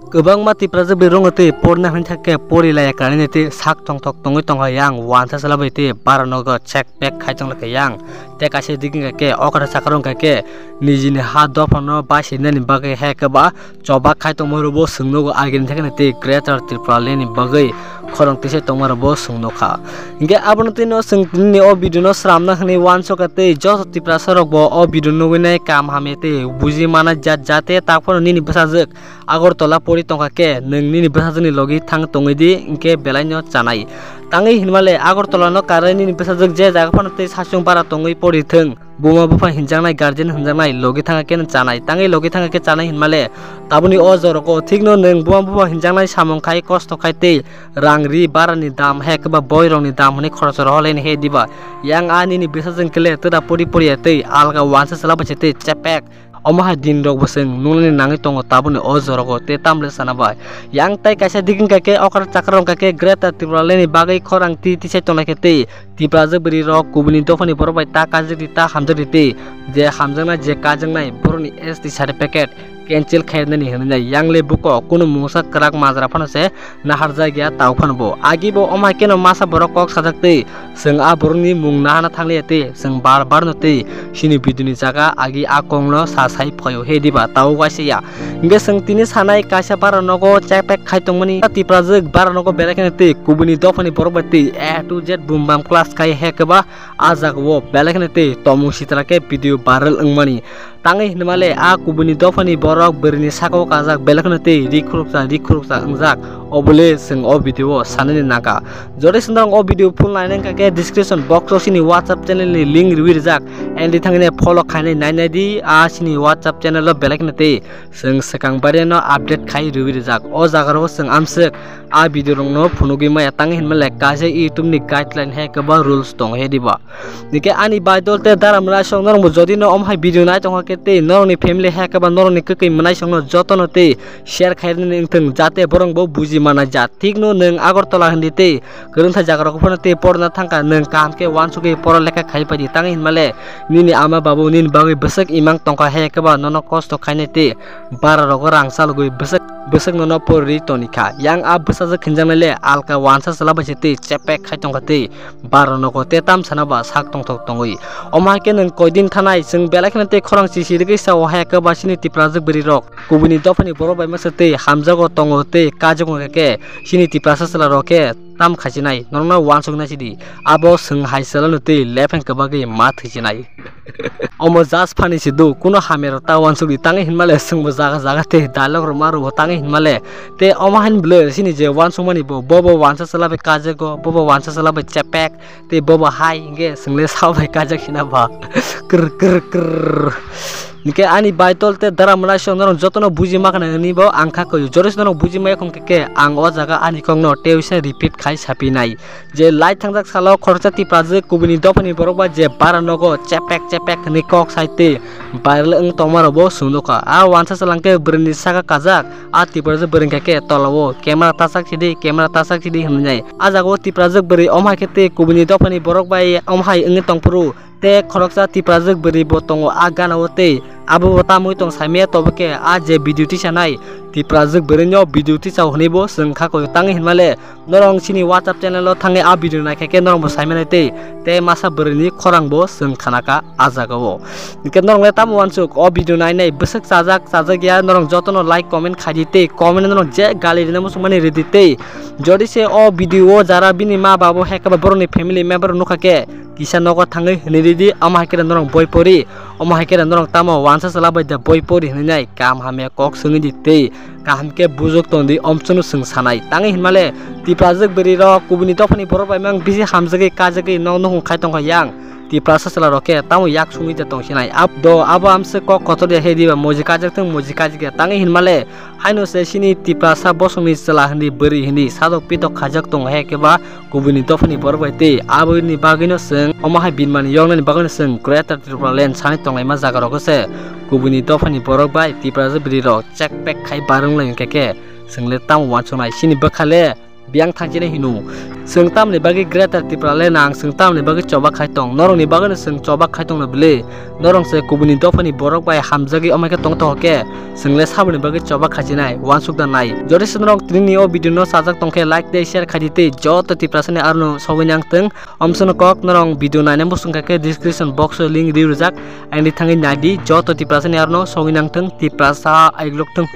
Kebang mati praja berong ate porna hanya ke pori layak kali nanti sak tong tok tongi tong yang wansa salah bete paranogo cek pek kacang lek yang tek asih diking ke okar sakarong ke nijini hado pano basi nani bagai hek ba coba kai tong marubo sungnogo agen tek nanti creator triplane ni bagai korong tise tong marubo sungno kha inge abon tino sungni o video no sramna khani wanso kate jos tiprasarok bo o video no winai kam hamete buji mana jat jate takpon nini besajek Agartala pori tongka ke nengni ni besajeni logi thang tongidi inke belaino chanai tangi hinmale Agartala no karani ni besajek je jaga phanate sasung para tongi pori theng buma bufa hinjangnai guardian hinjangnai logi thanga ke chanai tangi logi thanga ke chanai hinmale tabuni o joroko thikno neng buma bufa hinjangnai samong khai kosto khaite rangri barani dam hek ba boyrong ni dam hone khorosor holen he diba yang ani ni besajeng kele tada pori pori ate alga wansa sala bachete chepek Omah din dog beseng nulani nangi tongo tabuni ozorogo te tamle sanaba yang tai kaisa digin kake okar cakrong kake greta tibraleni bagai korang ti se tona kete tibraje beri rok kubuni dofani borobai ta kajri ta hamjri je hamjangna je kajangna boroni st certificate cancel khairnani hene yang le buko kuno musa krak majra phanase naharja gya tawphanbo agibo omha keno masa borok kok sajakte seng a borni mung nahana thangliate seng bar bar note sini biduni jaga agi akongno sasai phoyo hediba tawgasia nge seng tini sanai kaisa baranogo chepek khaitongmani tiprajek baranogo belakenete kubuni dofani borobati a to z bumbam class kai hekba ajagwo belakenete tomung sitrake video viral engmani tangi hinmale a kubuni dofani borok berni sako kajak belakenete rikruksa engjak obole seng o video sanani naga jore sendang o video full line kake description box o sini whatsapp channel ni link riwirjak endi thangine follow khaine nainai di a sini whatsapp channel lo belakenete seng sekang bareno update khai riwirjak o jagaro seng amsek a video rongno phunugi maya tangi hinmale kaje youtube ni guideline he kaba rules tong he diba nike ani baidolte daramra songnor mo jodi no omhai video nai tong kete noroni family he kaba noroni kekai manai songno jotono te share khairni ingtheng jate borong bo buji mana ja thikno neng Agartala handite kerunta jagaro ko phonate porna thangka neng kamke wansuke por lekha khai padi tangi hinmale nini ama babu nin bangi besak imang tongka he kaba nono kosto khainete bararo rangsal goi besak nono pori tonika yang a besaja khinjangle alka wansa salaba jete chepek khaitongkate barano ko tetam sanaba sak tong tok tongoi omake neng koidin thanai sing belakhnate khorang sisi rege sa o heka basini tiprajek beri rok kubuni dofani borobai masate hamjago tongote kajogo ke sini tiprasa sala roke tam khajinai normal wansugna sidi abo sing haisala nute lefen kabage ma thijinai omo jas phani sidu kuno hamero ta wansugi tangi hinmale singbo jaga te dialog ro maru tangi hinmale te omahan ble sini je wansumani bobo wansa salabe kajego bobo wansa salabe chepek te bobo hai nge single sabai kajak hinaba kr nike ani baitolte daramna songrong jotono buji makna ni bo angkha ko jores no buji mai khong ke ang o jaga ani kongno teuse repeat khai sapi nai je lai thangjak salo khorcha ti praje kubuni dofani borokba je baranogo chepek ni kok saite viral eng tomaro bo sundoka a wansa salangke berni saka kajak a ti praje berengka ke tolawo camera tasak sidi hmnai a jago ti praje beri omha kete kubuni dofani borokbai omhai eng tongpuru te khoroksa ti praje beri botongo aganawote abo botamui tong saimia tobeke a je video ti sanai ti praje berenyo video ti chaw hnibo sengkha ko tangi hinmale norong sini whatsapp channel lo thange a video na kheke norong bo saimene te masa bereni khorang bo sengkhanaka ajagawo nike norong le tam wansuk o video nai besak sajak ya norong jotono like comment khadite comment norong je gali rena musumani redite jodi se o video jara bini ma babo hekaba boroni family member nukhake kisa nogo thangai hinidi ama hakera norong boy pori ama hakera norong tamo wansa salabai da boy pori hinai kam hame kok sungi dite kam ke bujok tondi omchunu sung sanai tangi hinmale ti project beri ro kubuni tofani borobai mang bisi hamjage kajage nong khai tong yang tiprasa sala roke tamu yak sumi te tong sinai ab do abo amse ko kotor he diba mojika jak tang mojika jike tangi hinmale haino se sini tiprasa bosumi sala hindi beri hindi sadok pitok khajak tong he keba kubuni tofani borbaite abo ni bagino seng omahai binmani yongni bagino seng greater tripura land sani tonglai ma jaga rokose kubuni tofani borok bai tiprasa biri rok check pack khai barung lai keke sengle tamu wansonai sini bakhale biang thangjine hinu sengtam ni bagi greater tripura land ang sengtam ni bagi choba khai tong norong ni bagino seng choba khai tong na bele norong se kubuni tofani borok bai hamjagi omai ka tong to ke sengle sabuni bagi choba khajinai wansuk da nai jori senrok trini o video no sajak tongke like de share khadite jot tiprasa ni arno sawinang teng omsono kok norong video naine busung ka ke description box link di rujak ani thangi nadi jot tiprasa ni arno sawinang teng tiprasa aiglok teng